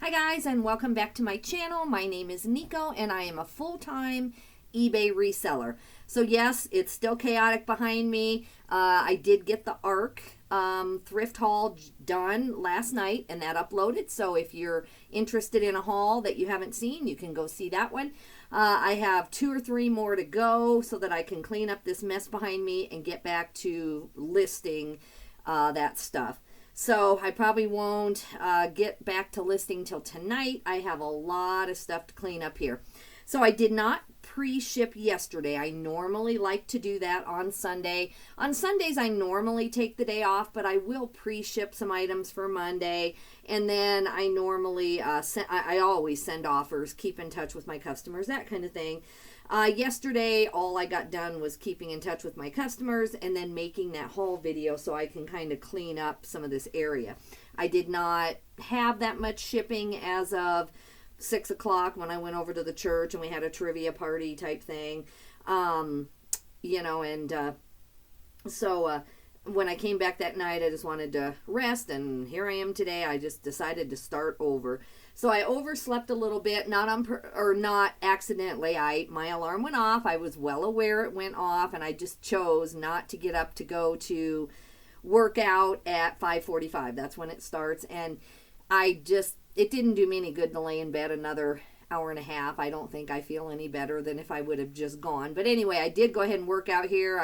Hi guys, and welcome back to my channel. My name is Nico and I am a full-time eBay reseller. So yes, it's still chaotic behind me. I did get the ARC thrift haul done last night and that uploaded. So if you're interested in a haul that you haven't seen, you can go see that one. I have 2 or 3 more to go so that I can clean up this mess behind me and get back to listing that stuff. So I probably won't get back to listing till tonight. I have a lot of stuff to clean up here. So I did not pre-ship yesterday. I normally like to do that on Sunday. On Sundays, I normally take the day off, but I will pre-ship some items for Monday. And then I normally, I always send offers, keep in touch with my customers, that kind of thing. Yesterday, all I got done was keeping in touch with my customers and then making that haul video so I can kind of clean up some of this area. I did not have that much shipping as of 6 o'clock when I went over to the church and we had a trivia party type thing. So when I came back that night, I just wanted to rest, and here I am today. I just decided to start over. So I overslept a little bit, not accidentally. My alarm went off. I was well aware it went off, and I just chose not to get up to go to work out at 5:45. That's when it starts, and it didn't do me any good to lay in bed another hour and a half. I don't think I feel any better than if I would have just gone. But anyway, I did go ahead and work out here.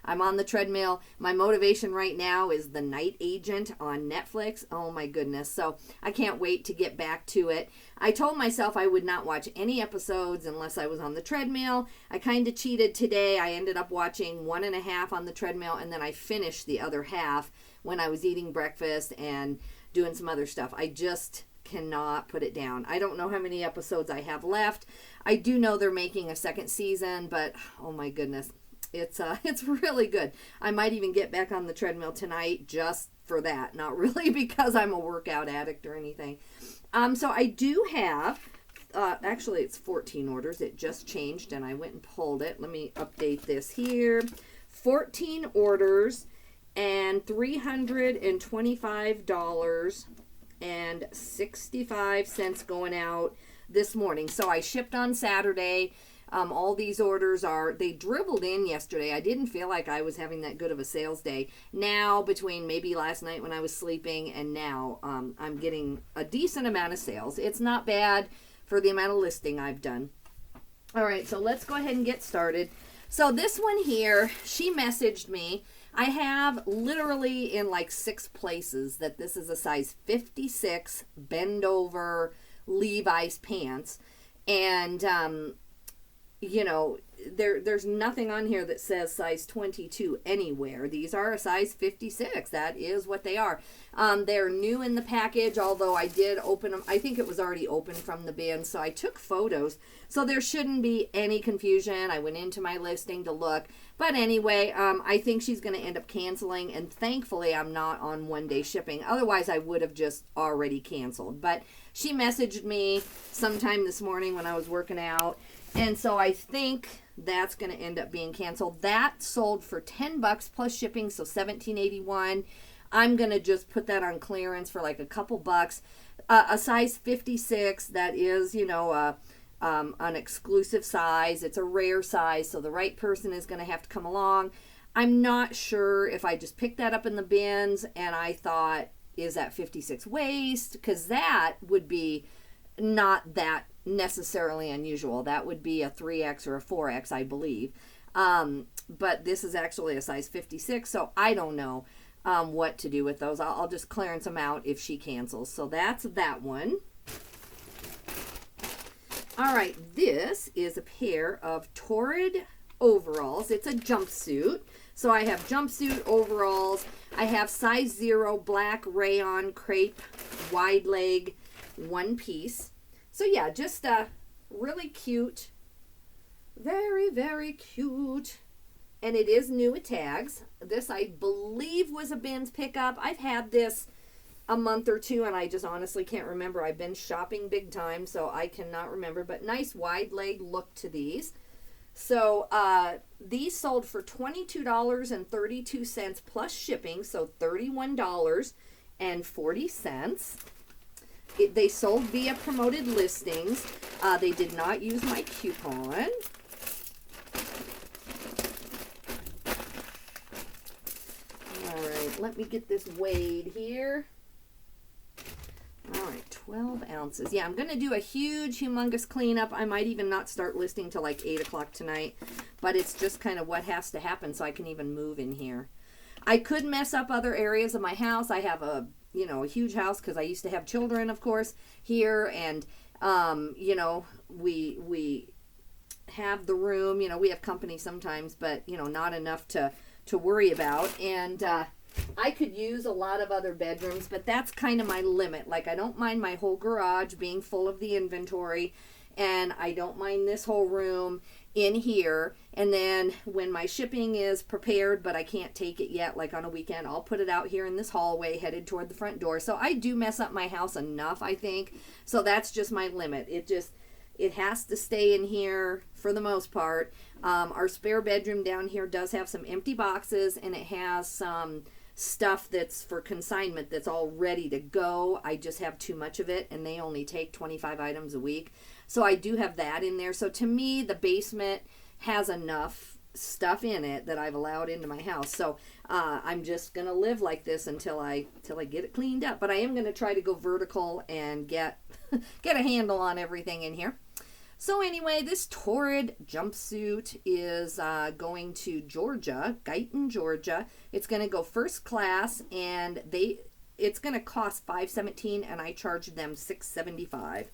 I'm on the treadmill. My motivation right now is The Night Agent on Netflix. Oh my goodness. So I can't wait to get back to it. I told myself I would not watch any episodes unless I was on the treadmill. I kind of cheated today. I ended up watching 1.5 on the treadmill, and then I finished the other half when I was eating breakfast and doing some other stuff. I just cannot put it down. I don't know how many episodes I have left. I do know they're making a second season, but oh my goodness, it's really good. I might even get back on the treadmill tonight just for that. Not really because I'm a workout addict or anything. So I do have actually it's 14 orders. It just changed and I went and pulled it. Let me update this here. 14 orders and $325.65 going out this morning. So I shipped on Saturday. All these orders they dribbled in yesterday. I didn't feel like I was having that good of a sales day. Now, between maybe last night when I was sleeping and now, I'm getting a decent amount of sales. It's not bad for the amount of listing I've done. All right, so let's go ahead and get started. So this one here, she messaged me. I have literally in like 6 places that this is a size 56 bend over Levi's pants. And, there's nothing on here that says size 22 anywhere. These are a size 56. That is what they are. They're new in the package, although I did open them. I think it was already open from the bin, so I took photos. So there shouldn't be any confusion. I went into my listing to look. But anyway, I think she's going to end up canceling, and thankfully I'm not on one-day shipping. Otherwise, I would have just already canceled. But she messaged me sometime this morning when I was working out, and so I think that's going to end up being canceled. That sold for $10 plus shipping, so $17.81. I'm going to just put that on clearance for like a couple bucks. A size 56, that is, an exclusive size. It's a rare size, so the right person is going to have to come along. I'm not sure if I just picked that up in the bins and I thought, is that 56 waist? Because that would be not that necessarily unusual. That would be a 3X or a 4X, I believe. But this is actually a size 56, so I don't know what to do with those. I'll just clearance them out if she cancels. So that's that one. All right, this is a pair of Torrid overalls. It's a jumpsuit. So I have jumpsuit overalls. I have size 0 black rayon crepe wide leg one piece. So yeah, just really cute. Very, very cute. And it is new with tags. This, I believe, was a bins pickup. I've had this a month or two, and I just honestly can't remember. I've been shopping big time, so I cannot remember. But nice wide leg look to these. So these sold for $22.32 plus shipping, so $31.40. they sold via promoted listings. They did not use my coupon. All right, let me get this weighed here. All right, 12 ounces. Yeah, I'm going to do a huge, humongous cleanup. I might even not start listing till like 8 o'clock tonight, but it's just kind of what has to happen so I can even move in here. I could mess up other areas of my house. I have a huge house because I used to have children, of course, here, and we have the room. We have company sometimes, but not enough to worry about. And I could use a lot of other bedrooms, but that's kind of my limit. Like, I don't mind my whole garage being full of the inventory, and I don't mind this whole room in here. And then when my shipping is prepared, but I can't take it yet, like on a weekend, I'll put it out here in this hallway headed toward the front door. So I do mess up my house enough, I think. So that's just my limit. It has to stay in here for the most part. Our spare bedroom down here does have some empty boxes, and it has some stuff that's for consignment that's all ready to go. I just have too much of it, and they only take 25 items a week. So I do have that in there. So to me, the basement has enough stuff in it that I've allowed into my house. So I'm just going to live like this until I get it cleaned up. But I am going to try to go vertical and get a handle on everything in here. So anyway, this torrid jumpsuit is going to Georgia, Guyton, Georgia. It's going to go first class, and it's going to cost $517, and I charged them $675.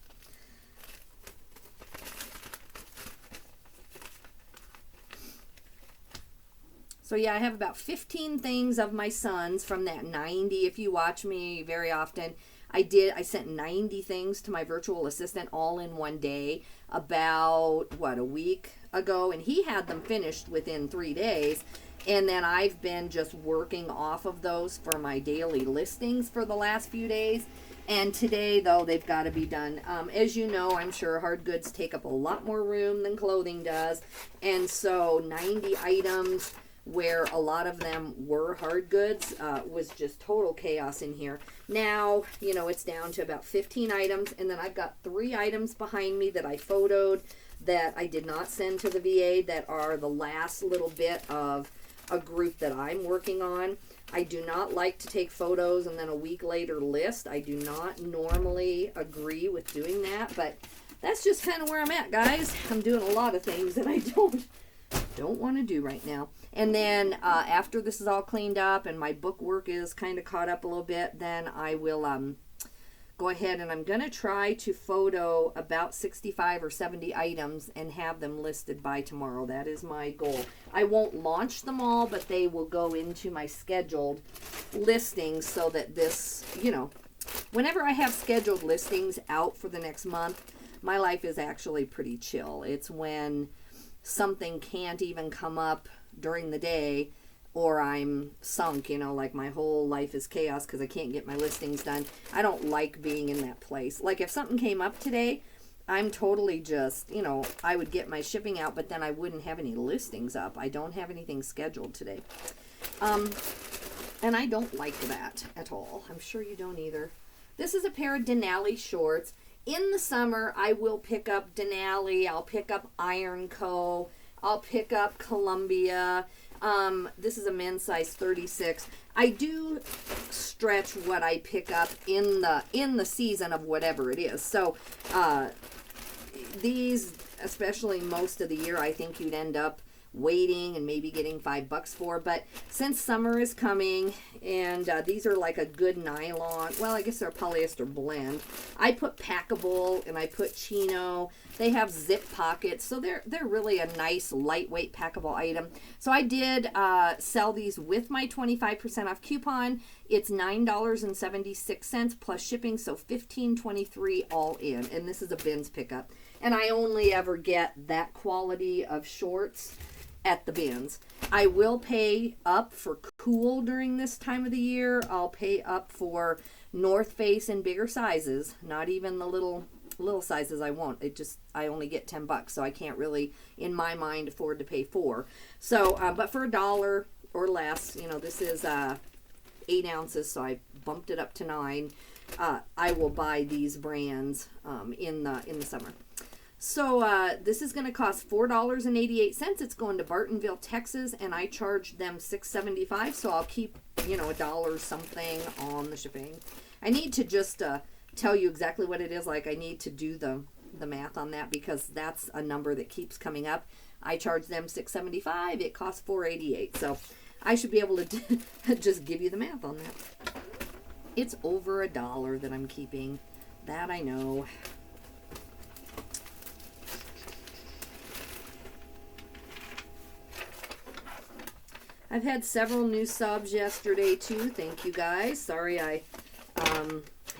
So yeah, I have about 15 things of my son's from that 90. If you watch me very often, I sent 90 things to my virtual assistant all in one day about, a week ago, and he had them finished within 3 days. And then I've been just working off of those for my daily listings for the last few days. And today, though, they've got to be done. As you know, I'm sure hard goods take up a lot more room than clothing does. And so 90 items, where a lot of them were hard goods, was just total chaos in here. Now, it's down to about 15 items, and then I've got 3 items behind me that I photoed that I did not send to the VA that are the last little bit of a group that I'm working on. I do not like to take photos and then a week later list. I do not normally agree with doing that, but that's just kind of where I'm at, guys. I'm doing a lot of things that I don't want to do right now. And then after this is all cleaned up and my book work is kind of caught up a little bit, then I will go ahead and I'm going to try to photo about 65 or 70 items and have them listed by tomorrow. That is my goal. I won't launch them all, but they will go into my scheduled listings so that this, whenever I have scheduled listings out for the next month, my life is actually pretty chill. It's when something can't even come up during the day, or I'm sunk, like my whole life is chaos because I can't get my listings done. I don't like being in that place. Like if something came up today, I'm totally just, I would get my shipping out, but then I wouldn't have any listings up. I don't have anything scheduled today. And I don't like that at all. I'm sure you don't either. This is a pair of Denali shorts. In the summer, I will pick up Denali. I'll pick up Iron Co. I'll pick up Columbia. This is a men's size 36. I do stretch what I pick up in the season of whatever it is. So these, especially most of the year, I think you'd end up waiting and maybe getting $5 for. But since summer is coming, and these are like a good nylon, well, I guess they're a polyester blend. I put packable and I put chino. They have zip pockets, so they're really a nice lightweight packable item. So I did sell these with my 25% off coupon. It's $9.76 plus shipping, so $15.23 all in. And this is a bins pickup. And I only ever get that quality of shorts at the bins. I will pay up for cool during this time of the year. I'll pay up for North Face in bigger sizes, not even the little sizes. I won't. I only get $10, so I can't really, in my mind, afford to pay $4. So, but for $1 or less, this is 8 ounces, so I bumped it up to 9. I will buy these brands in the summer. So this is going to cost $4.88. It's going to Bartonville, Texas, and I charged them $6.75. So I'll keep, you know, $1 something on the shipping. I need to just tell you exactly what it is. Like, I need to do the math on that, because that's a number that keeps coming up. I charged them $6.75. It costs $4.88. So I should be able to just give you the math on that. It's over $1 that I'm keeping. That I know. I've had several new subs yesterday too. Thank you guys. Sorry I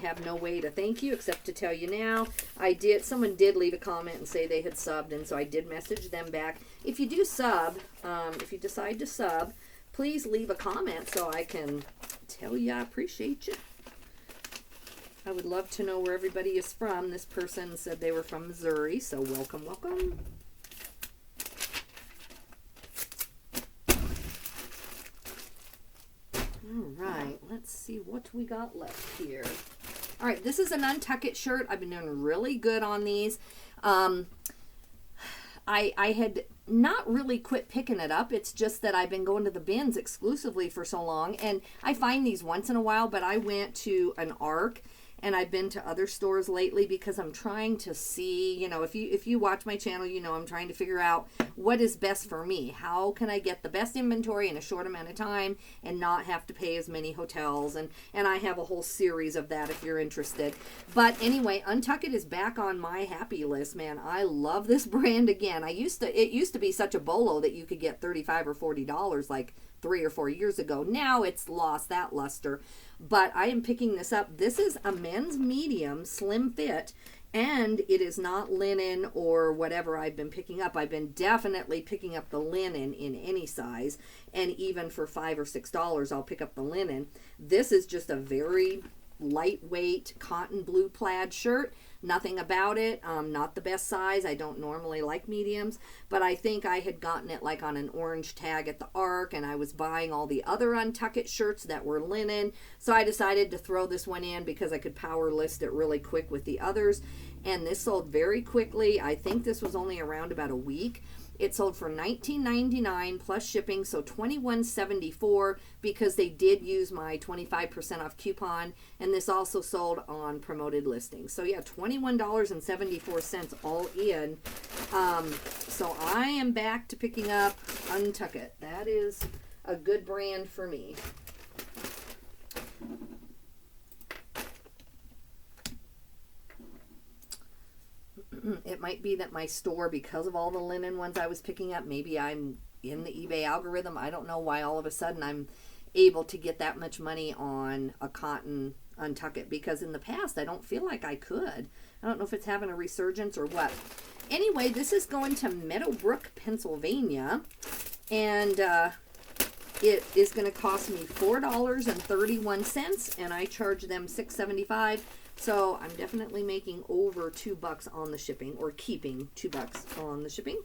have no way to thank you except to tell you now. Someone did leave a comment and say they had subbed, and so I did message them back. If you do sub, if you decide to sub, please leave a comment so I can tell you I appreciate you. I would love to know where everybody is from. This person said they were from Missouri, so welcome, welcome. All right, let's see what we got left here. All right, this is an Untuck It shirt. I've been doing really good on these. I had not really quit picking it up. It's just that I've been going to the bins exclusively for so long, and I find these once in a while, but I went to an ARC, and I've been to other stores lately because I'm trying to see, you know, if you watch my channel, you know I'm trying to figure out what is best for me. How can I get the best inventory in a short amount of time and not have to pay as many hotels? And I have a whole series of that if you're interested. But anyway, Untuck It is back on my happy list, man. I love this brand again. It used to be such a bolo that you could get $35 or $40 like 3 or 4 years ago. Now it's lost that luster. But I am picking this up. This is a men's medium slim fit, and it is not linen or whatever I've been picking up. I've been definitely picking up the linen in any size, and even for $5 or $6 I'll pick up the linen. This is just a very lightweight cotton blue plaid shirt. Nothing about it. Not the best size. I don't normally like mediums, but I think I had gotten it like on an orange tag at the ARC, and I was buying all the other Untuck It shirts that were linen, so I decided to throw this one in because I could power list it really quick with the others, and this sold very quickly. I think this was only around about a week. It sold for $19.99 plus shipping, so $21.74, because they did use my 25% off coupon, and this also sold on promoted listings. So yeah, $21.74 all in. So I am back to picking up Untuck It. That is a good brand for me. It might be that my store, because of all the linen ones I was picking up, maybe I'm in the eBay algorithm. I don't know why all of a sudden I'm able to get that much money on a cotton Untuck It, because in the past I don't feel like I could. I don't know if it's having a resurgence or what. Anyway, this is going to Meadowbrook, Pennsylvania, and it is going to cost me $4.31, and I charge them $6.75. So I'm definitely making over $2 on the shipping, or keeping $2 on the shipping.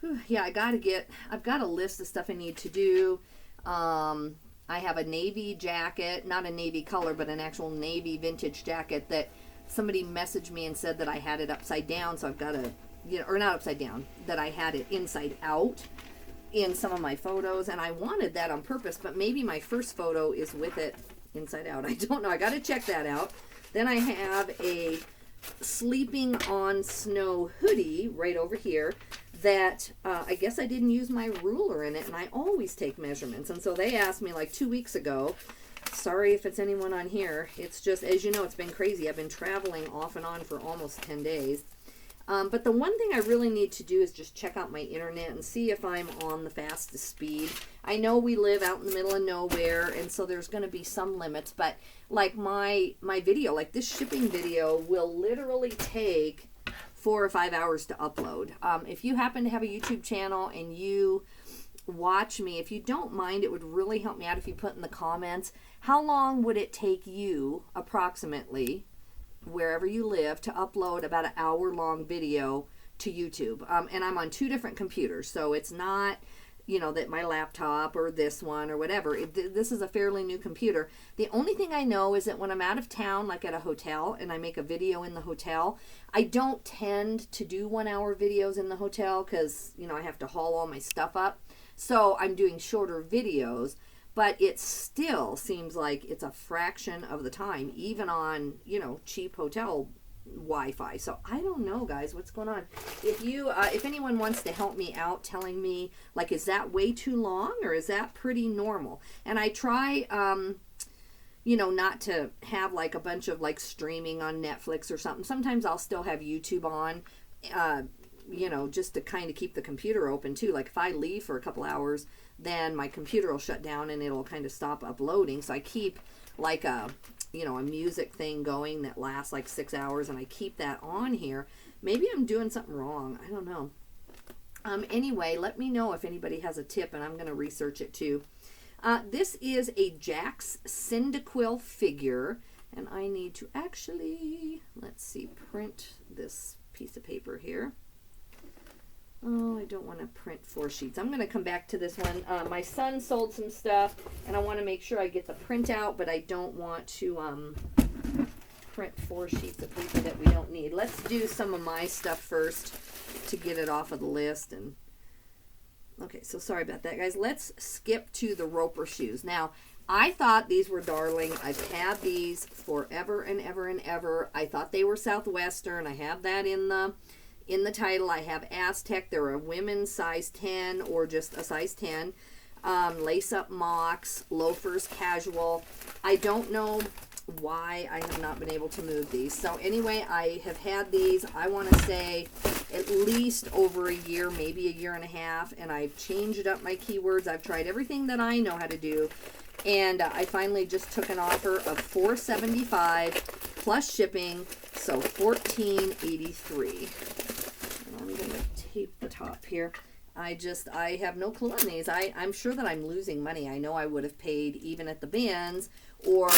Whew, yeah, I've got a list of stuff I need to do. I have a navy jacket, not a navy color, but an actual navy vintage jacket that somebody messaged me and said that I had it upside down. So I've got to, or not upside down, that I had it inside out in some of my photos, and I wanted that on purpose, but maybe my first photo is with it inside out. I don't know. I got to check that out. Then I have a Sleeping on Snow hoodie right over here that I guess I didn't use my ruler in it, and I always take measurements, and so they asked me like 2 weeks ago. Sorry if it's anyone on here. It's just, as you know, it's been crazy. I've been traveling off and on for almost 10 days. But the one thing I really need to do is just check out my internet and see if I'm on the fastest speed. I know we live out in the middle of nowhere, and so there's going to be some limits, but like my video, like this shipping video, will literally take 4 or 5 hours to upload. If you happen to have a YouTube channel and you watch me, if you don't mind, it would really help me out if you put in the comments, how long would it take you approximately, wherever you live, to upload about an hour-long video to YouTube? And I'm on 2 different computers, so it's not you know, that my laptop or this one or whatever. This is a fairly new computer. The only thing I know is that when I'm out of town, like at a hotel, and I make a video in the hotel, I don't tend to do 1 hour videos in the hotel because, you know, I have to haul all my stuff up. So I'm doing shorter videos, but it still seems like it's a fraction of the time, even on, you know, cheap hotel Wi-Fi. So I don't know, guys, what's going on. If anyone wants to help me out, telling me, like, is that way too long or is that pretty normal? And I try, you know, not to have like a bunch of like streaming on Netflix or something. Sometimes I'll still have YouTube on, you know, just to kind of keep the computer open too. Like if I leave for a couple hours, then my computer will shut down and it'll kind of stop uploading. So I keep like a, you know, a music thing going that lasts like 6 hours, and I keep that on here. Maybe I'm doing something wrong. I don't know. Anyway, let me know if anybody has a tip, and I'm going to research it too. This is a Jax Cyndaquil figure, and I need to actually, let's see, print this piece of paper here. Oh, I don't want to print 4 sheets. I'm going to come back to this one. My son sold some stuff, and I want to make sure I get the printout, but I don't want to print 4 sheets of paper that we don't need. Let's do some of my stuff first to get it off of the list. And okay, so sorry about that, guys. Let's skip to the Roper shoes. Now, I thought these were darling. I've had these forever and ever and ever. I thought they were Southwestern. I have that in the title. I have Aztec. They're a women's size 10 or just a size 10. Lace up mocks, loafers, casual. I don't know why I have not been able to move these. So anyway, I have had these, I want to say, at least over a year, maybe a year and a half, and I've changed up my keywords. I've tried everything that I know how to do, and I finally just took an offer of $4.75 plus shipping, so $14.83. And I'm going to tape the top here. I have no clue on these. I'm sure that I'm losing money. I know I would have paid even at the bins or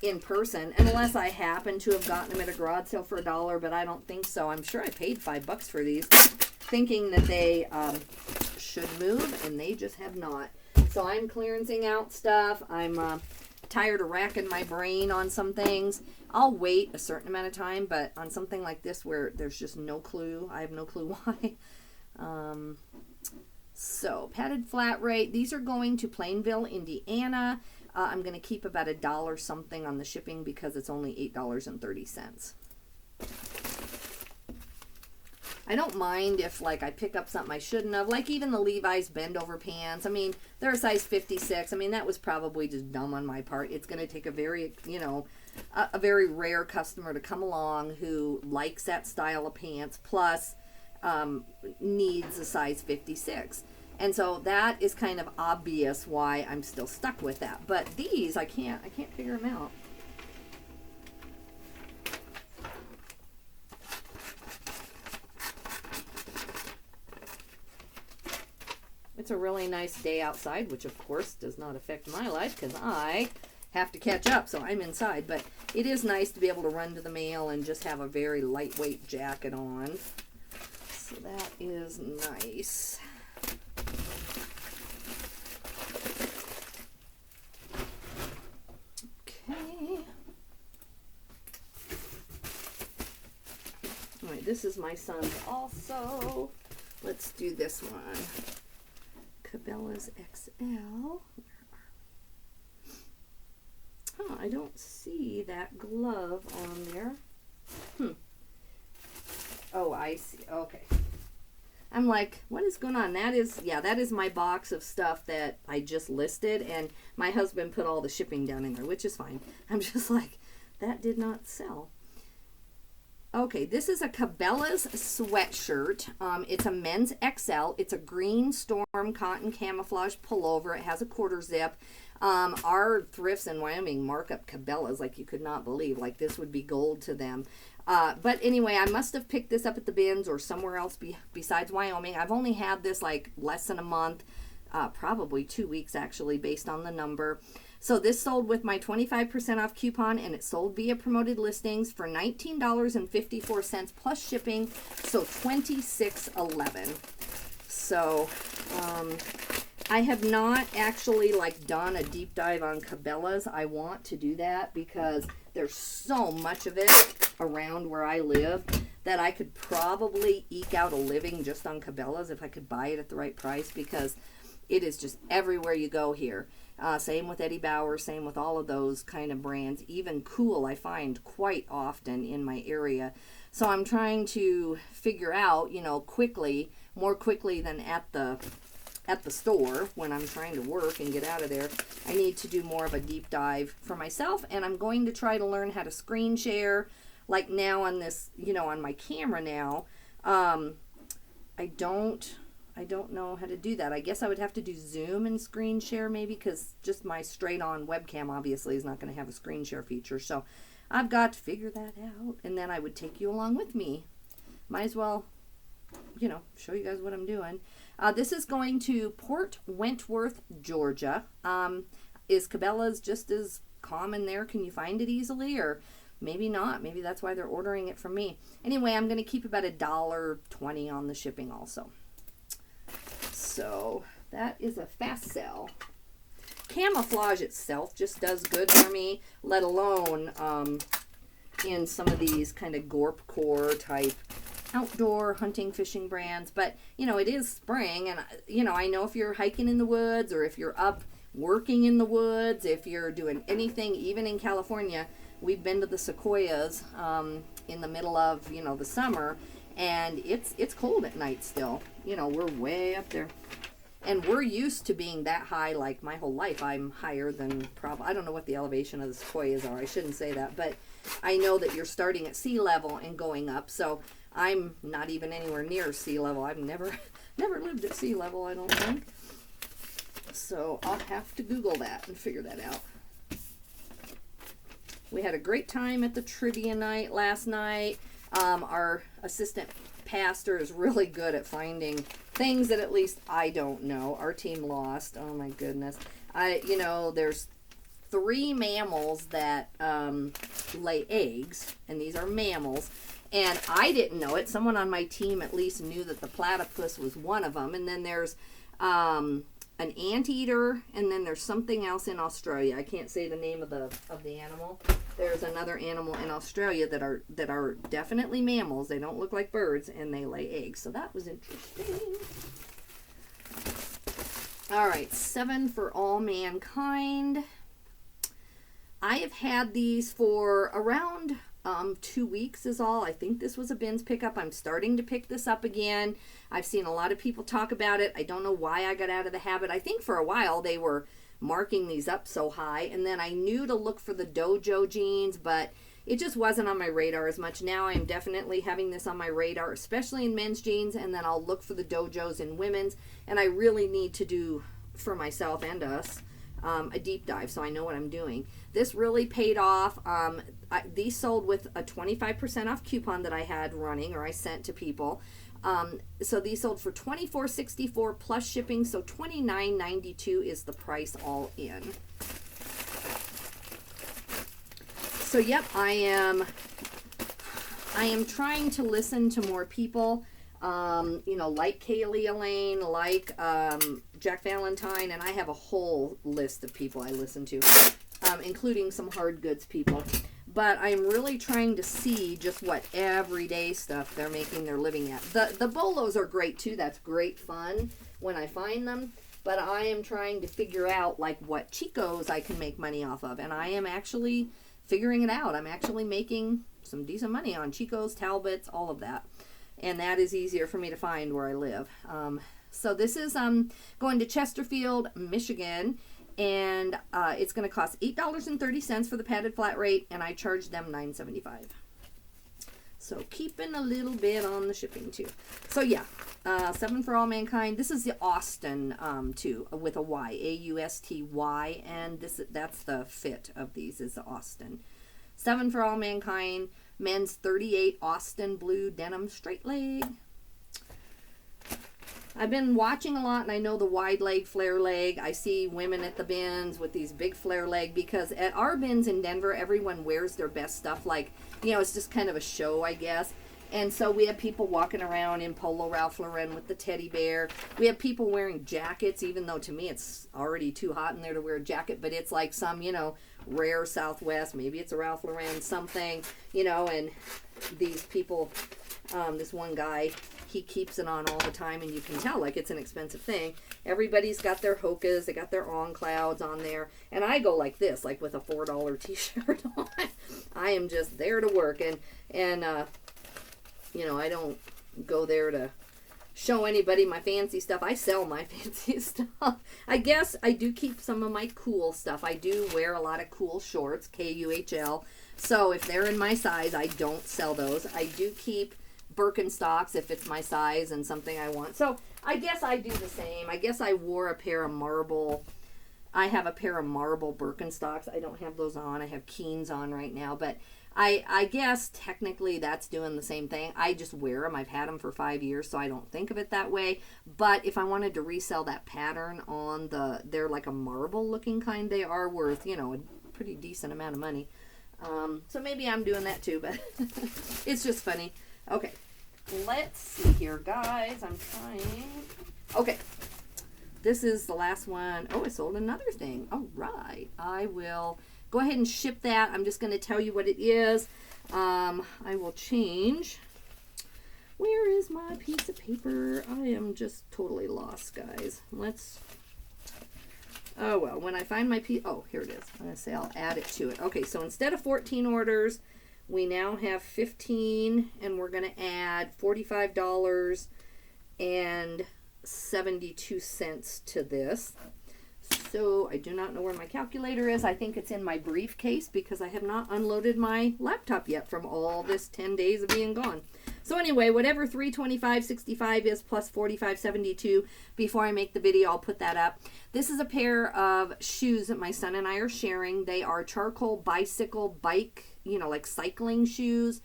in person, unless I happen to have gotten them at a garage sale for $1, but I don't think so. I'm sure I paid $5 for these, thinking that they should move, and they just have not. So I'm clearancing out stuff. I'm tired of racking my brain on some things. I'll wait a certain amount of time, but on something like this where there's just no clue, I have no clue why. So padded flat rate, these are going to Plainville, Indiana. I'm going to keep about $1 something on the shipping because it's only $8.30. I don't mind if, like, I pick up something I shouldn't have, like even the Levi's bend over pants. I mean, they're a size 56. I mean, that was probably just dumb on my part. It's going to take a very, you know, a very rare customer to come along who likes that style of pants, plus needs a size 56. And so that is kind of obvious why I'm still stuck with that. But these, I can't figure them out. It's a really nice day outside, which of course does not affect my life because I have to catch up, so I'm inside. But it is nice to be able to run to the mail and just have a very lightweight jacket on. So that is nice. Okay. All right, this is my son's also. Let's do this one. Cabela's XL. Oh, I don't see that glove on there. Oh, I see. Okay. I'm like, what is going on? That is my box of stuff that I just listed, and my husband put all the shipping down in there, which is fine. I'm just like, that did not sell. Okay, this is a Cabela's sweatshirt. It's a men's XL. It's a green storm cotton camouflage pullover. It has a quarter zip. Our thrifts in Wyoming mark up Cabela's like you could not believe. Like this would be gold to them. But anyway, I must have picked this up at the bins or somewhere else besides Wyoming. I've only had this like less than a month, probably 2 weeks actually, based on the number. So this sold with my 25% off coupon, and it sold via promoted listings for $19.54 plus shipping, so $26.11. So I have not actually like done a deep dive on Cabela's. I want to do that because there's so much of it around where I live that I could probably eke out a living just on Cabela's if I could buy it at the right price, because it is just everywhere you go here. Same with Eddie Bauer, same with all of those kind of brands. Even Cool I find quite often in my area. So I'm trying to figure out, you know, quickly, more quickly than at the store when I'm trying to work and get out of there. I need to do more of a deep dive for myself, and I'm going to try to learn how to screen share. Like now on this, you know, on my camera now, I don't know how to do that. I guess I would have to do Zoom and screen share maybe, because just my straight on webcam obviously is not going to have a screen share feature. So I've got to figure that out, and then I would take you along with me. Might as well, you know, show you guys what I'm doing. This is going to Port Wentworth, Georgia. Is Cabela's just as common there? Can you find it easily? Or maybe not. Maybe that's why they're ordering it from me. Anyway, I'm going to keep about $1.20 on the shipping also. So that is a fast sell. Camouflage itself just does good for me, let alone in some of these kind of Gorp Core type outdoor hunting fishing brands. But you know, it is spring, and you know, I know if you're hiking in the woods, or if you're up working in the woods, if you're doing anything, even in California, we've been to the Sequoias in the middle of, you know, the summer, and it's cold at night still. You know, we're way up there, and we're used to being that high. Like my whole life I'm higher than I don't know what the elevation of the Sequoias are, I shouldn't say that, but I know that you're starting at sea level and going up. So I'm not even anywhere near sea level. I've never lived at sea level, I don't think. So I'll have to Google that and figure that out. We had a great time at the trivia night last night. Our assistant pastor is really good at finding things that at least I don't know. Our team lost. Oh my goodness. You know, there's 3 mammals that lay eggs, and these are mammals. And I didn't know it. Someone on my team at least knew that the platypus was one of them. And then there's an anteater, and then there's something else in Australia. I can't say the name of the animal. There's another animal in Australia that are definitely mammals. They don't look like birds, and they lay eggs. So that was interesting. All right, 7 for All Mankind. I have had these for around 2 weeks is all. I think this was a bins pickup. I'm starting to pick this up again. I've seen a lot of people talk about it. I don't know why I got out of the habit. I think for a while they were marking these up so high, and then I knew to look for the dojo jeans, but it just wasn't on my radar as much. Now I'm definitely having this on my radar, especially in men's jeans, and then I'll look for the dojos in women's, and I really need to do for myself and us a deep dive so I know what I'm doing. This really paid off. These sold with a 25% off coupon that I had running, or I sent to people. So these sold for $24.64 plus shipping, so $29.92 is the price all in. So yep, I am trying to listen to more people, you know, like Kaylee Elaine, like Jack Valentine, and I have a whole list of people I listen to, including some hard goods people. But I'm really trying to see just what everyday stuff they're making their living at. The bolos are great too. That's great fun when I find them. But I am trying to figure out like what Chicos I can make money off of. And I am actually figuring it out. I'm actually making some decent money on Chicos, Talbots, all of that. And that is easier for me to find where I live. So this is going to Chesterfield, Michigan. And it's going to cost $8.30 for the padded flat rate, and I charged them $9.75. So keeping a little bit on the shipping too. So yeah, 7 for All Mankind. This is the Austin too, with a Y, A-U-S-T-Y, and that's the fit of these is the Austin. 7 for All Mankind, men's 38 Austin blue denim straight leg. I've been watching a lot, and I know the wide leg, flare leg. I see women at the bins with these big flare leg, because at our bins in Denver, everyone wears their best stuff. Like, you know, it's just kind of a show, I guess. And so we have people walking around in Polo Ralph Lauren with the teddy bear. We have people wearing jackets, even though to me it's already too hot in there to wear a jacket, but it's like some, you know, rare Southwest, maybe it's a Ralph Lauren something, you know, and these people, this one guy, he keeps it on all the time, and you can tell like it's an expensive thing. Everybody's got their Hokas, they got their On Clouds on there, and I go like this, like with a $4 t-shirt on. I am just there to work, and you know, I don't go there to show anybody my fancy stuff. I sell my fancy stuff. I guess I do keep some of my cool stuff. I do wear a lot of cool shorts, KUHL. So if they're in my size, I don't sell those. I do keep Birkenstocks if it's my size and something I want. So I guess I do the same. I guess I wore a pair of marble. I have a pair of marble Birkenstocks. I don't have those on. I have Keens on right now, but I guess technically that's doing the same thing. I just wear them. I've had them for 5 years, so I don't think of it that way. But if I wanted to resell that pattern on they're like a marble looking kind, they are worth, you know, a pretty decent amount of money. So maybe I'm doing that too, but it's just funny. Okay, let's see here, guys. I'm trying. Okay, this is the last one. Oh, I sold another thing. All right, I will go ahead and ship that. I'm just going to tell you what it is. I will change. Where is my piece of paper? I am just totally lost, guys. Oh, well, when I find my piece, oh, here it is. I'm going to say I'll add it to it. Okay, so instead of 14 orders, we now have 15, and we're going to add $45.72 to this. So I do not know where my calculator is. I think it's in my briefcase because I have not unloaded my laptop yet from all this 10 days of being gone. So anyway, whatever 325.65 is plus 45.72, before I make the video, I'll put that up. This is a pair of shoes that my son and I are sharing. They are charcoal bicycle bike, you know, like cycling shoes.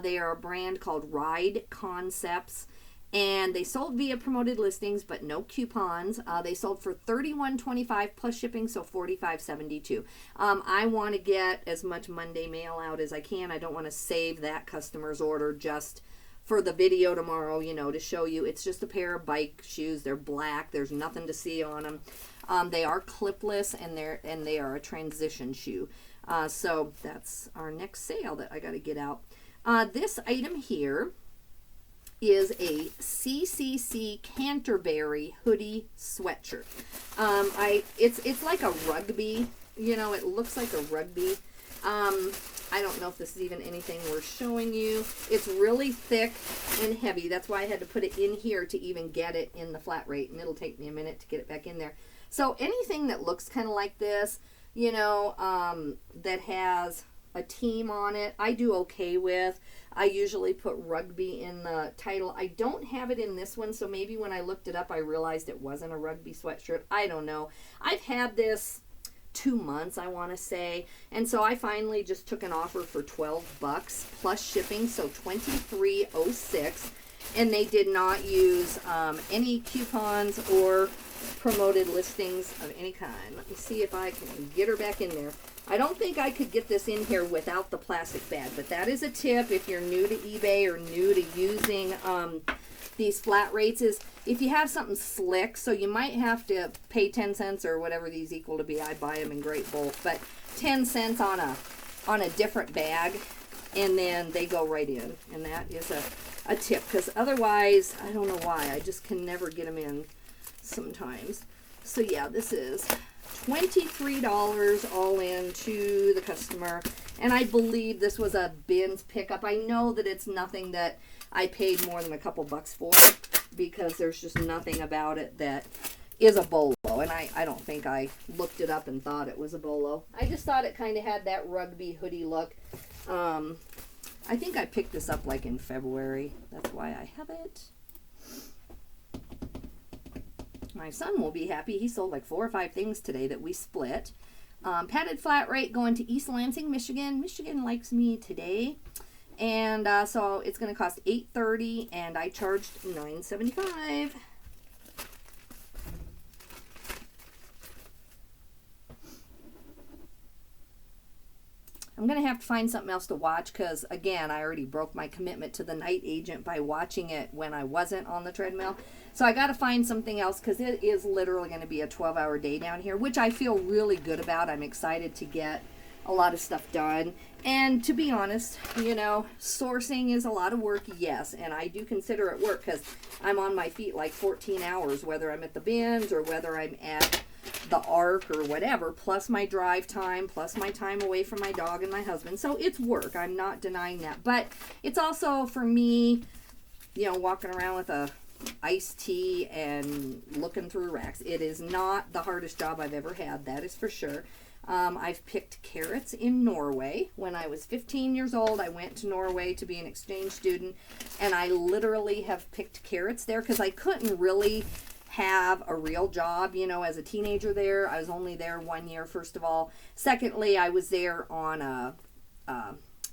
They are a brand called Ride Concepts. And they sold via promoted listings, but no coupons. They sold for $31.25 plus shipping, so $45.72. I want to get as much Monday mail out as I can. I don't want to save that customer's order just for the video tomorrow, you know, to show you. It's just a pair of bike shoes. They're black. There's nothing to see on them. They are clipless, and they are a transition shoe. So that's our next sale that I got to get out. This item here is a CCC Canterbury hoodie sweatshirt. It's like a rugby, you know, it looks like a rugby. I don't know if this is even anything worth showing you. It's really thick and heavy. That's why I had to put it in here to even get it in the flat rate, and it'll take me a minute to get it back in there. So anything that looks kind of like this, you know, that has a team on it, I do okay with. I usually put rugby in the title. I don't have it in this one, so maybe when I looked it up, I realized it wasn't a rugby sweatshirt. I don't know. I've had this 2 months, I want to say, and so I finally just took an offer for $12 plus shipping, so $23.06, and they did not use any coupons or promoted listings of any kind. Let me see if I can get her back in there. I don't think I could get this in here without the plastic bag, but that is a tip if you're new to eBay or new to using these flat rates, is if you have something slick, so you might have to pay 10 cents or whatever these equal to be. I buy them in great bulk, but 10 cents on a different bag, and then they go right in, and that is a tip, because otherwise, I don't know why, I just can never get them in sometimes. So yeah, this is $23 all in to the customer, and I believe this was a bins pickup. I know that it's nothing that I paid more than a couple bucks for, because there's just nothing about it that is a bolo, and I don't think I looked it up and thought it was a bolo. I just thought it kind of had that rugby hoodie look. I think I picked this up like in February. That's why I have it. My son will be happy. He sold like 4 or 5 things today that we split. Padded flat rate going to East Lansing, Michigan. Michigan likes me today. And so it's going to cost $8.30, and I charged $9.75. I'm going to have to find something else to watch because, again, I already broke my commitment to the night agent by watching it when I wasn't on the treadmill. So I got to find something else because it is literally going to be a 12-hour day down here, which I feel really good about. I'm excited to get a lot of stuff done. And to be honest, you know, sourcing is a lot of work, yes, and I do consider it work because I'm on my feet like 14 hours, whether I'm at the bins or whether I'm at the Arc or whatever, plus my drive time, plus my time away from my dog and my husband. So it's work. I'm not denying that. But it's also, for me, you know, walking around with a iced tea and looking through racks. It is not the hardest job I've ever had, that is for sure. I've picked carrots in Norway. When I was 15 years old, I went to Norway to be an exchange student, and I literally have picked carrots there because I couldn't really have a real job, you know, as a teenager there. I was only there 1 year, first of all. Secondly, I was there on a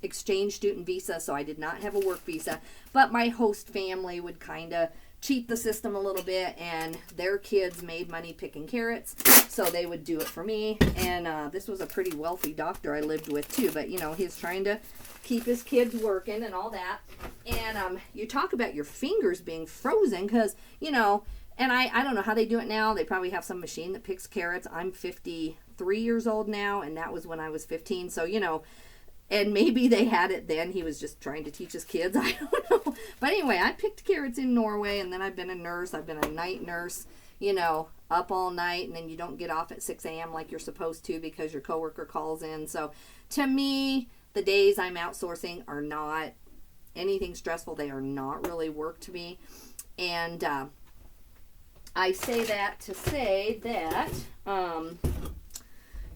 exchange student visa, so I did not have a work visa, but my host family would kind of cheat the system a little bit, and their kids made money picking carrots, so they would do it for me. And this was a pretty wealthy doctor I lived with too, but you know, he's trying to keep his kids working and all that. And you talk about your fingers being frozen because, you know, and I don't know how they do it now. They probably have some machine that picks carrots. I'm 53 years old now, and that was when I was 15, so you know, and maybe they had it then. He was just trying to teach his kids. I don't know. But anyway, I picked carrots in Norway, and then I've been a nurse. I've been a night nurse, you know, up all night, and then you don't get off at 6 a.m. like you're supposed to because your coworker calls in. So to me, the days I'm outsourcing are not anything stressful. They are not really work to me. And I say that to say that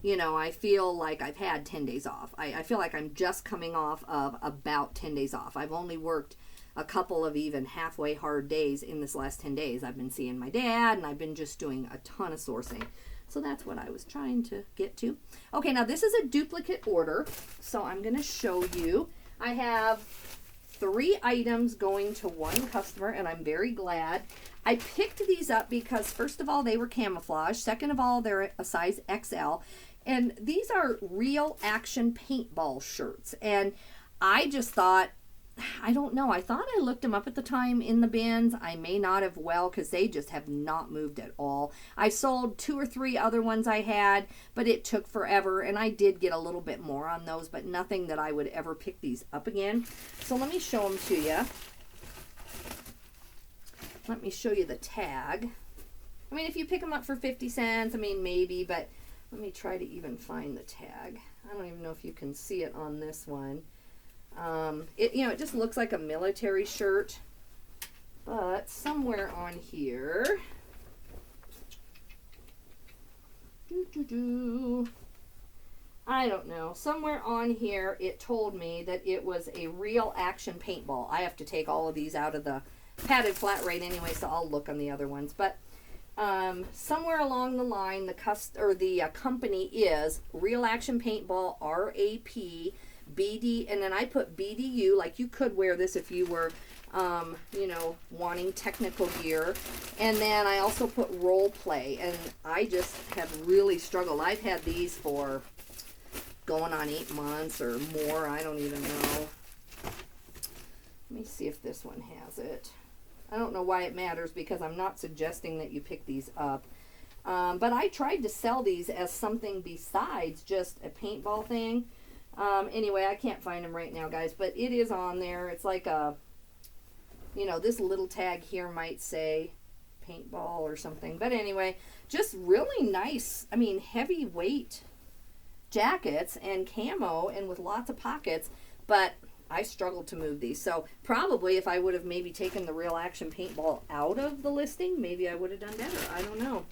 you know, I feel like I've had 10 days off. I feel like I'm just coming off of about 10 days off. I've only worked a couple of even halfway hard days in this last 10 days. I've been seeing my dad, and I've been just doing a ton of sourcing. So that's what I was trying to get to. Okay, now this is a duplicate order, so I'm going to show you. I have 3 items going to one customer, and I'm very glad. I picked these up because, first of all, they were camouflage. Second of all, they're a size XL. And these are real action paintball shirts. And I just thought, I don't know, I thought I looked them up at the time in the bins. I may not have, well, because they just have not moved at all. I sold 2 or 3 other ones I had, but it took forever. And I did get a little bit more on those, but nothing that I would ever pick these up again. So let me show them to you. Let me show you the tag. I mean, if you pick them up for 50 cents, I mean, maybe, but let me try to even find the tag. I don't even know if you can see it on this one. It just looks like a military shirt, but somewhere on here, I don't know, somewhere on here it told me that it was a real action paintball. I have to take all of these out of the padded flat rate anyway, so I'll look on the other ones, but somewhere along the line, the company is Real Action Paintball, RAP, BD, and then I put BDU, like you could wear this if you were, you know, wanting technical gear. And then I also put role play, and I just have really struggled. I've had these for going on 8 months or more. I don't even know. Let me see if this one has it. I don't know why it matters because I'm not suggesting that you pick these up. But I tried to sell these as something besides just a paintball thing. Anyway, I can't find them right now, guys, but it is on there. It's like a, you know, this little tag here might say paintball or something. But anyway, just really nice, I mean, heavyweight jackets and camo and with lots of pockets. But I struggled to move these. So probably if I would have maybe taken the Real Action Paintball out of the listing, maybe I would have done better. I don't know.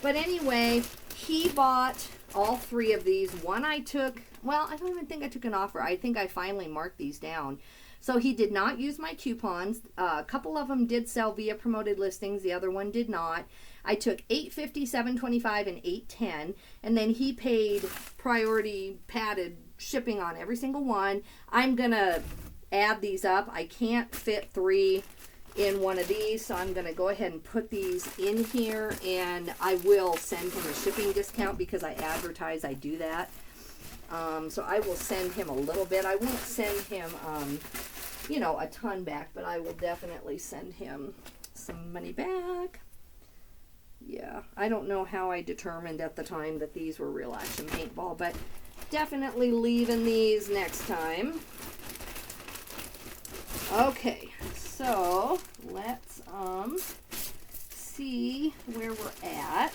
But anyway, he bought all 3 of these. One I took, well, I don't even think I took an offer. I think I finally marked these down. So he did not use my coupons. A couple of them did sell via promoted listings. The other one did not. I took $8.50, $7.25, and $8.10. And then he paid priority padded shipping on every single one. I'm gonna add these up. I can't fit 3 in one of these, so I'm gonna go ahead and put these in here, and I will send him a shipping discount because I advertise I do that. So I will send him a little bit. I won't send him, you know, a ton back, but I will definitely send him some money back. Yeah, I don't know how I determined at the time that these were real action paintball, but definitely leaving these next time. Okay, so let's see where we're at.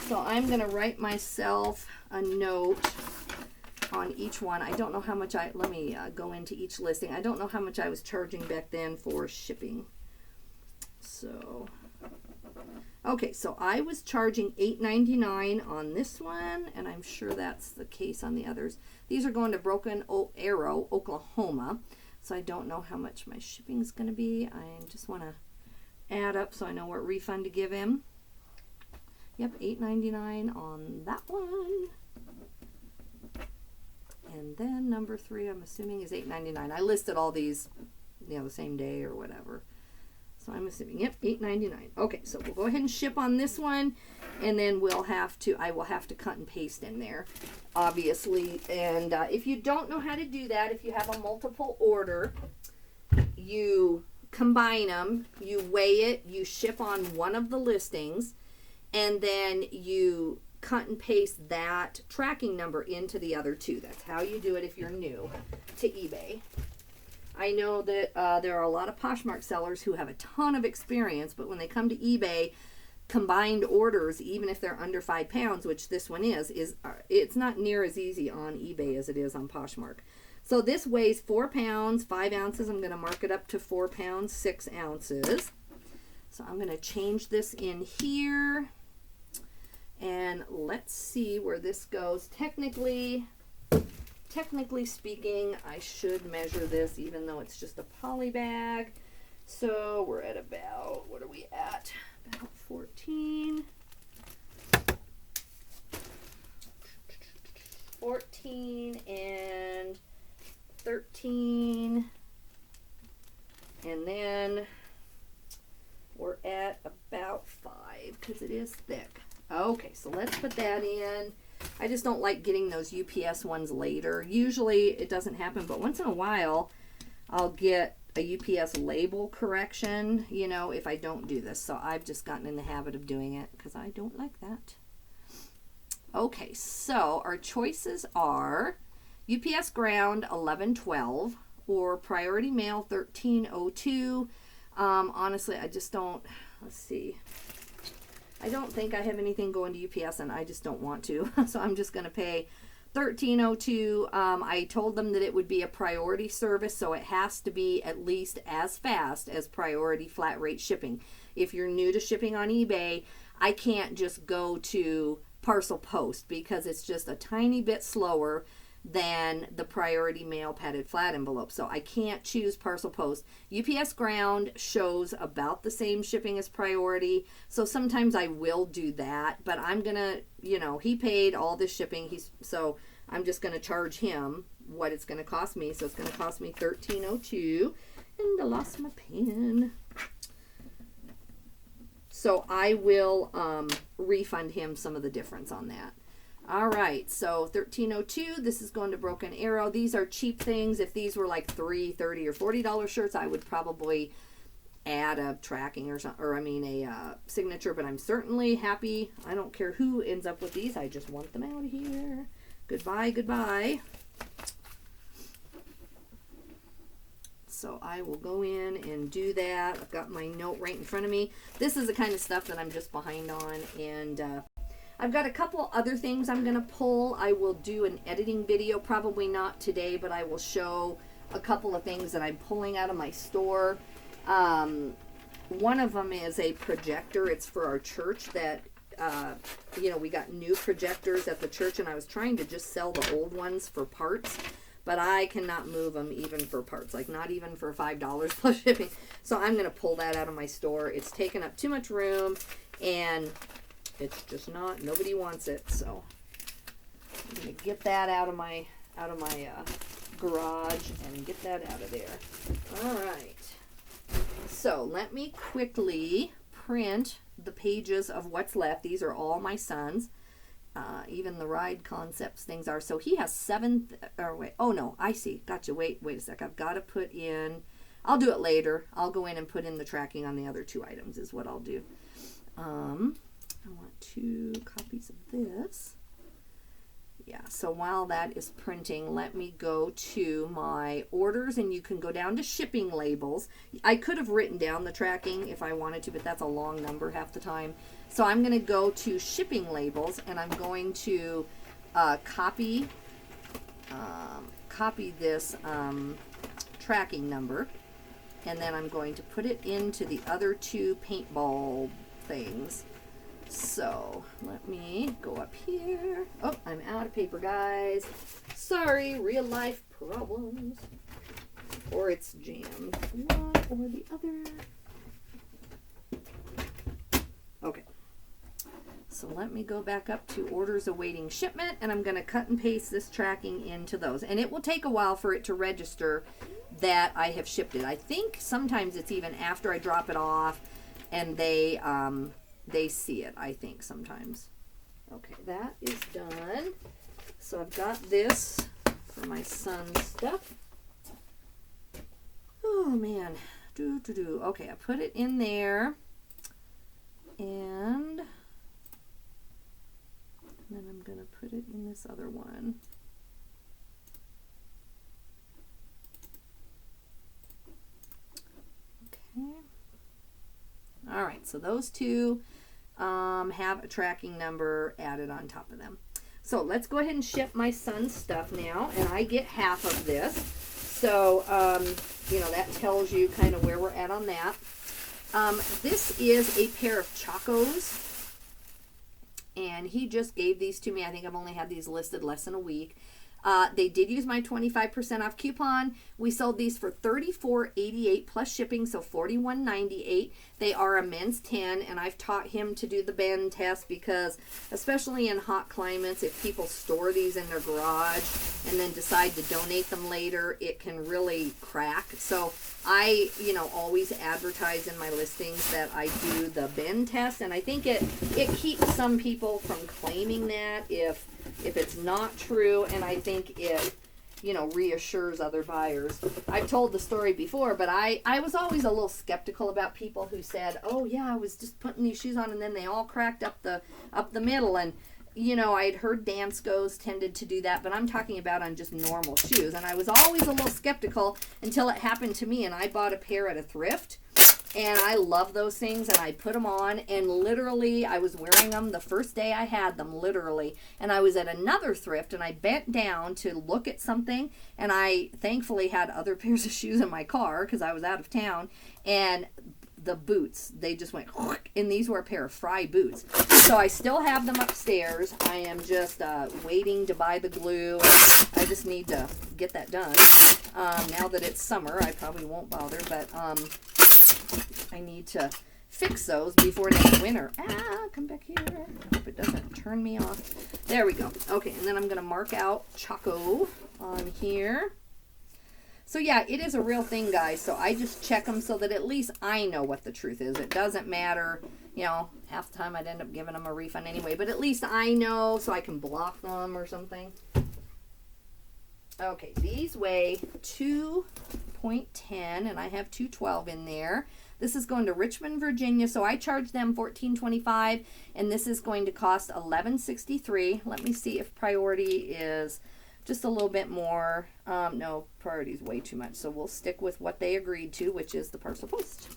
So I'm going to write myself a note on each one. I don't know how much let me go into each listing. I don't know how much I was charging back then for shipping. So, okay, so I was charging $8.99 on this one, and I'm sure that's the case on the others. These are going to Broken Arrow, Oklahoma. So I don't know how much my shipping is going to be. I just want to add up so I know what refund to give him. Yep, $8.99 on that one. And then number 3, I'm assuming, is $8.99. I listed all these, you know, the same day or whatever. So I'm assuming, yep, $8.99. Okay, so we'll go ahead and ship on this one, and then I will have to cut and paste in there, obviously. And if you don't know how to do that, if you have a multiple order, you combine them, you weigh it, you ship on one of the listings, and then you cut and paste that tracking number into the other 2. That's how you do it if you're new to eBay. I know that there are a lot of Poshmark sellers who have a ton of experience, but when they come to eBay, combined orders, even if they're under 5 pounds, which this one is it's not near as easy on eBay as it is on Poshmark. So this weighs 4 pounds, 5 ounces. I'm going to mark it up to 4 pounds, 6 ounces. So I'm going to change this in here. And let's see where this goes. Technically speaking, I should measure this even though it's just a poly bag. So we're at about, what are we at? About 14. 14 and 13. And then we're at about 5 because it is thick. Okay, so let's put that in. I just don't like getting those UPS ones later. Usually it doesn't happen, but once in a while I'll get a UPS label correction, you know, if I don't do this. So I've just gotten in the habit of doing it because I don't like that. Okay, so our choices are UPS ground 1112 or priority mail 1302. Honestly, I just don't, let's see. I don't think I have anything going to UPS, and I just don't want to. So I'm just going to pay $13.02. I told them that it would be a priority service, so it has to be at least as fast as priority flat rate shipping. If you're new to shipping on eBay, I can't just go to parcel post because it's just a tiny bit slower than the priority mail padded flat envelope. So I can't choose parcel post. UPS ground shows about the same shipping as priority. So sometimes I will do that, but I'm going to, you know, he paid all this shipping. So I'm just going to charge him what it's going to cost me. So it's going to cost me $13.02. And I lost my pen. So I will refund him some of the difference on that. All right, so $13.02. This is going to Broken Arrow. These are cheap things. If these were like $30 or $40 shirts, I would probably add a tracking or something, or I mean a signature. But I'm certainly happy. I don't care who ends up with these. I just want them out of here. Goodbye, goodbye. So I will go in and do that. I've got my note right in front of me. This is the kind of stuff that I'm just behind on, and I've got a couple other things I'm going to pull. I will do an editing video, probably not today, but I will show a couple of things that I'm pulling out of my store. One of them is a projector. It's for our church that, you know, we got new projectors at the church, and I was trying to just sell the old ones for parts, but I cannot move them even for parts, like not even for $5 plus shipping. So I'm going to pull that out of my store. It's taken up too much room, and it's just not, nobody wants it. So I'm going to get that out of my garage and get that out of there. All right. So let me quickly print the pages of what's left. These are all my sons. even the ride concepts things are. So he has 7, or wait, oh no, I see. Gotcha. Wait a sec. I've got to put in, I'll do it later. I'll go in and put in the tracking on the other 2 items is what I'll do. I want 2 copies of this. Yeah, so while that is printing, let me go to my orders, and you can go down to shipping labels. I could have written down the tracking if I wanted to, but that's a long number half the time. So I'm going to go to shipping labels, and I'm going to copy this tracking number, and then I'm going to put it into the other 2 paintball things. So let me go up here. Oh, I'm out of paper, guys. Sorry, real life problems. Or it's jammed. One or the other. Okay. So let me go back up to orders awaiting shipment, and I'm going to cut and paste this tracking into those. And it will take a while for it to register that I have shipped it. I think sometimes it's even after I drop it off and they see it, I think, sometimes. Okay, that is done. So I've got this for my son's stuff. Oh, man. Okay, I put it in there. And then I'm going to put it in this other one. Okay. All right, so those 2 have a tracking number added on top of them. So let's go ahead and ship my son's stuff now, and I get half of this. So, that tells you kind of where we're at on that. This is a pair of Chacos, and he just gave these to me. I think I've only had these listed less than a week. They did use my 25% off coupon. We sold these for $34.88 plus shipping, so $41.98. They are a men's 10, and I've taught him to do the bend test because, especially in hot climates, if people store these in their garage and then decide to donate them later, it can really crack. So I, always advertise in my listings that I do the bend test, and I think it keeps some people from claiming that if it's not true, and I think it, reassures other buyers. I've told the story before, but I was always a little skeptical about people who said, oh yeah, I was just putting these shoes on and then they all cracked up the middle, and I'd heard Danskos tended to do that, but I'm talking about on just normal shoes, and I was always a little skeptical until it happened to me, and I bought a pair at a thrift. And I love those things, and I put them on, and literally I was wearing them the first day I had them, literally. And I was at another thrift, and I bent down to look at something, and I thankfully had other pairs of shoes in my car because I was out of town. And the boots, they just went, and these were a pair of Fry boots. So I still have them upstairs. I am just waiting to buy the glue. I just need to get that done. Now that it's summer, I probably won't bother, but I need to fix those before next winter. Come back here. I hope it doesn't turn me off. There we go. Okay, and then I'm going to mark out Chaco on here. So yeah, it is a real thing, guys. So I just check them so that at least I know what the truth is. It doesn't matter. Half the time I'd end up giving them a refund anyway. But at least I know so I can block them or something. Okay, these weigh 2.10, and I have 212 in there. This is going to Richmond, Virginia, so I charge them $14.25, and this is going to cost $11.63. Let me see if priority is just a little bit more. No, priority is way too much, so we'll stick with what they agreed to, which is the parcel post.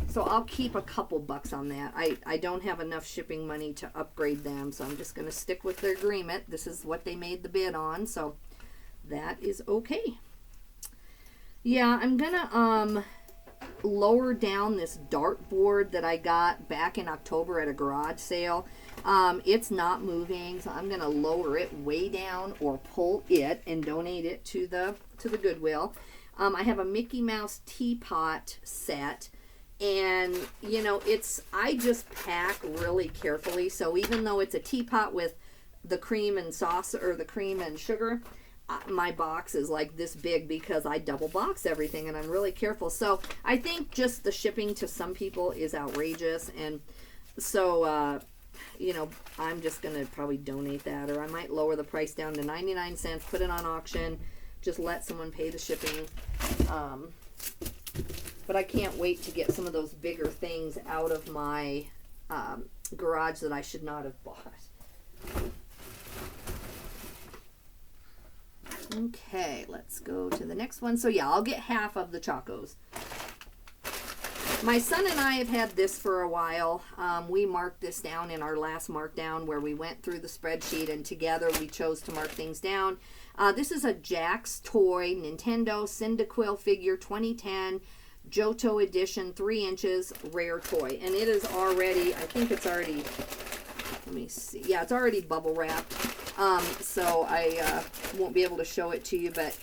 So I'll keep a couple bucks on that. I don't have enough shipping money to upgrade them, so I'm just going to stick with the agreement. This is what they made the bid on, so that is okay. Yeah, I'm going to lower down this dartboard that I got back in October at a garage sale. It's not moving, so I'm going to lower it way down or pull it and donate it to the Goodwill. I have a Mickey Mouse teapot set. And, I just pack really carefully. So even though it's a teapot with the cream and sauce or the cream and sugar, my box is like this big because I double box everything and I'm really careful. So I think just the shipping to some people is outrageous. And so you know, I'm just going to probably donate that, or I might lower the price down to 99 cents, put it on auction, just let someone pay the shipping. But I can't wait to get some of those bigger things out of my garage that I should not have bought. Okay, let's go to the next one. So yeah, I'll get half of the Chacos. My son and I have had this for a while. We marked this down in our last markdown where we went through the spreadsheet and together we chose to mark things down. This is a Jack's Toy Nintendo Cyndaquil figure 2010 Johto edition 3 inches rare toy. And it is already, I think it's already, let me see. Yeah, it's already bubble wrapped. So I won't be able to show it to you, but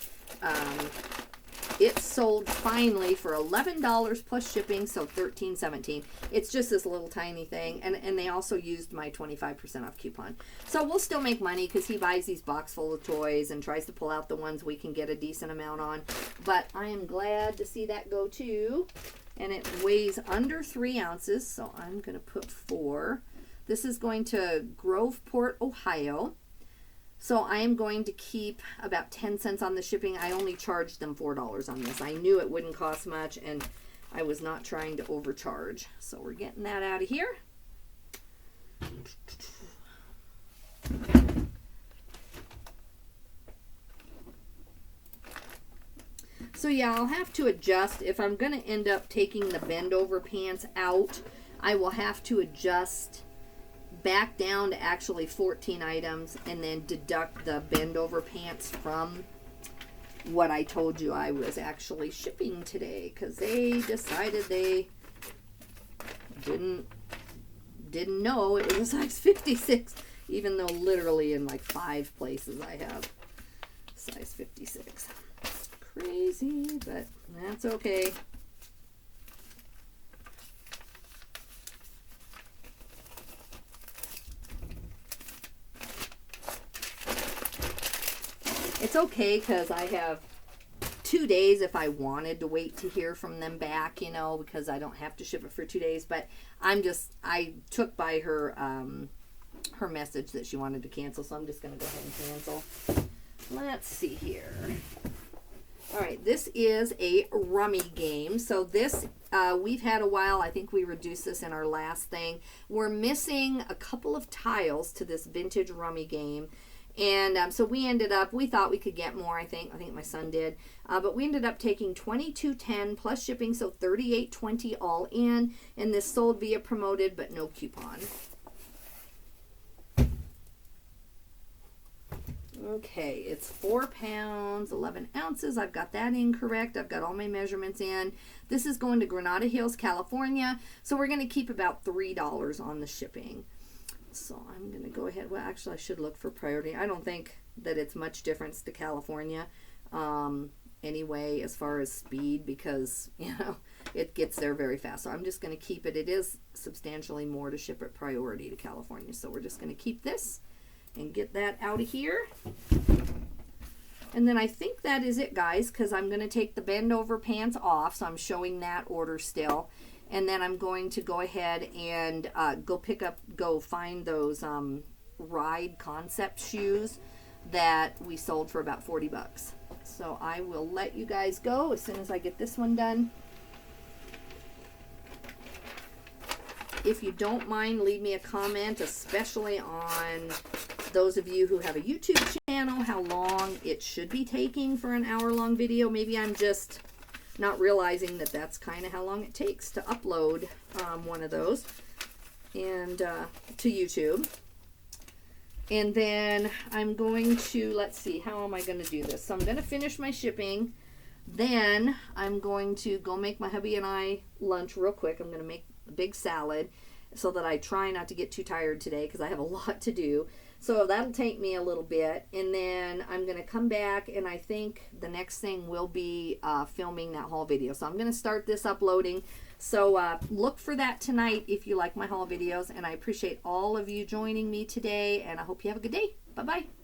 it sold finally for $11 plus shipping, so $13.17. It's just this little tiny thing, and they also used my 25% off coupon. So we'll still make money because he buys these box full of toys and tries to pull out the ones we can get a decent amount on. But I am glad to see that go too. And it weighs under 3 ounces, so I'm going to put 4. This is going to Groveport, Ohio. So I am going to keep about 10 cents on the shipping. I only charged them $4 on this. I knew it wouldn't cost much, and I was not trying to overcharge. So we're getting that out of here. So yeah, I'll have to adjust. If I'm going to end up taking the bend over pants out, I will have to adjust back down to actually 14 items and then deduct the bend over pants from what I told you I was actually shipping today, because they decided they didn't know it was a size 56, even though literally in like 5 places I have size 56. Crazy, but that's okay. It's okay because I have 2 days if I wanted to wait to hear from them back, you know, because I don't have to ship it for 2 days. But I took by her her message that she wanted to cancel, so I'm just going to go ahead and cancel. Let's see here. All right, this is a rummy game. So this, we've had a while. I think we reduced this in our last thing. We're missing a couple of tiles to this vintage rummy game. And so we thought we could get more, I think my son did. But we ended up taking $22.10 plus shipping, so $38.20 all in. And this sold via promoted, but no coupon. Okay, it's 4 pounds, 11 ounces. I've got that incorrect. I've got all my measurements in. This is going to Granada Hills, California. So we're going to keep about $3 on the shipping. So I'm going to go ahead. Well, actually, I should look for priority. I don't think that it's much difference to California anyway, as far as speed, because, you know, it gets there very fast. So I'm just going to keep it. It is substantially more to ship at priority to California. So we're just going to keep this and get that out of here. And then I think that is it, guys, because I'm going to take the bend over pants off. So I'm showing that order still. And then I'm going to go ahead and go find those Ride Concept shoes that we sold for about 40 bucks. So I will let you guys go as soon as I get this one done. If you don't mind, leave me a comment, especially on those of you who have a YouTube channel, how long it should be taking for an hour-long video. Maybe I'm just not realizing that that's kind of how long it takes to upload one of those and to YouTube. And then I'm going to, let's see, how am I going to do this? So I'm going to finish my shipping. Then I'm going to go make my hubby and I lunch real quick. I'm going to make a big salad so that I try not to get too tired today because I have a lot to do. So that'll take me a little bit, and then I'm going to come back, and I think the next thing will be filming that haul video. So I'm going to start this uploading. So look for that tonight if you like my haul videos, and I appreciate all of you joining me today, and I hope you have a good day. Bye-bye.